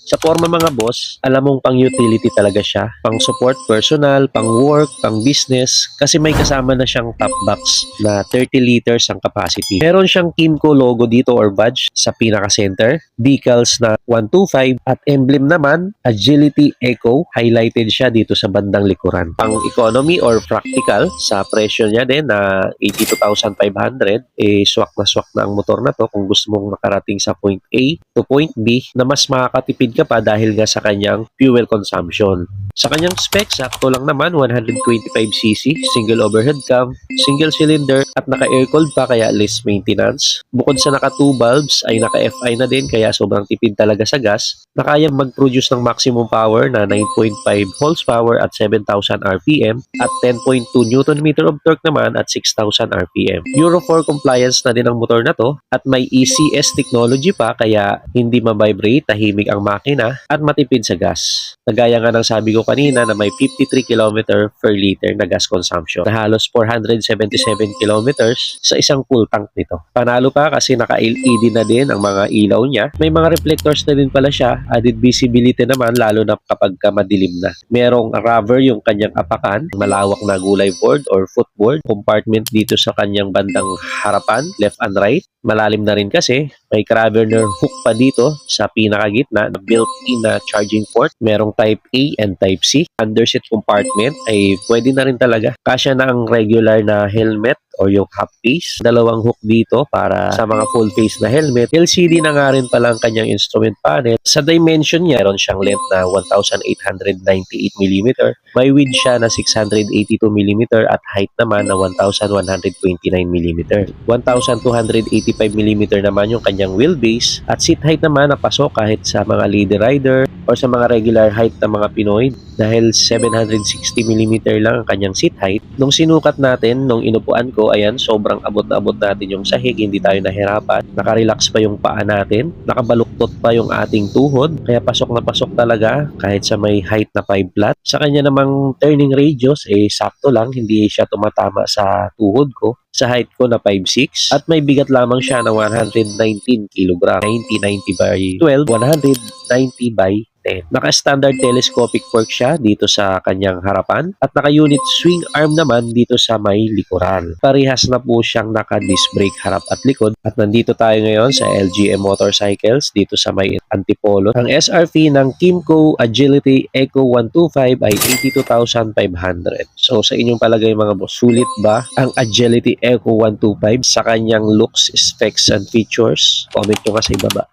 Sa forma mga boss, alam mong pang utility talaga siya. Pang support personal, pang work, pang business, kasi may kasama na siyang top box na 30 liters ang capacity. Meron siyang Kimco logo dito or badge sa pinaka-center, decals na 125 at emblem naman, Agility Eco, highlighted siya dito sa bandang likuran. Pang economy or practical, sa presyo niya din na 82,500, swak na ang motor na to kung gusto mong makarating sa point A to point B na mas makakatipid ka pa dahil nga sa kanyang fuel consumption. Sa kanyang specs, sakto lang naman, 125cc, single overhead cam, single cylinder at naka-air-cooled pa kaya less maintenance. Bukod sa naka 2 bulbs ay naka-FI na din kaya sobrang tipid talaga sa gas na kayang mag-produce ng maximum power na 9.5 horsepower at 7,000 RPM at 10.2 Nm of torque naman at 6,000 RPM. Euro 4 compliance na din ang motor na to at may ECS technology pa kaya hindi ma-vibrate, tahimik ang makina at matipid sa gas. Nagaya nga ng sabi ko kanina na may 53 km per liter na gas consumption na halos 477 kilometers sa isang full tank nito. Panalo pa kasi naka-LED na din ang mga ilaw niya. May mga reflectors na din pala siya, added visibility naman lalo na kapag madilim na. Merong rubber yung kanyang apakan, malawak na gulay board or footboard, compartment dito sa kanyang bandang harapan, left and right. Malalim na rin kasi may carabiner hook pa dito sa pinakagitna na built-in na charging port. Merong type A and type C. Underseat compartment ay pwede na rin talaga. Kasya na ang regular na helmet or yung half face. Dalawang hook dito para sa mga full face na helmet. LCD na nga rin pala ang kanyang instrument panel. Sa dimension niya, meron siyang length na 1,898mm. May width siya na 682mm at height naman na 1,129mm. 1,285mm naman yung kanyang wheelbase at seat height naman napasok kahit sa mga lady rider or sa mga regular height ng mga Pinoy dahil 760mm lang ang kanyang seat height. Nung sinukat natin, nung inupuan ko, ayan, sobrang abot na abot natin yung sahig, hindi tayo nahirapan. Nakarelax pa yung paa natin, nakabaluktot pa yung ating tuhod, kaya pasok na pasok talaga kahit sa may height na 5 flat. Sa kanya namang turning radius, sakto lang, hindi siya tumatama sa tuhod ko. Sa height ko na 5'6" at may bigat lamang siya na 119 kg, 90 by 12, 190 by 10. Naka-standard telescopic fork siya dito sa kanyang harapan at naka-unit swing arm naman dito sa may likuran. Parehas na po siyang naka-disc brake harap at likod at nandito tayo ngayon sa LGM Motorcycles dito sa may Antipolo. Ang SRP ng Kimco Agility Eco 125 ay 82,500. So sa inyong palagay mga boss, sulit ba ang Agility Eco 125 sa kanyang looks, specs and features? Comment nyo nga sa ibaba.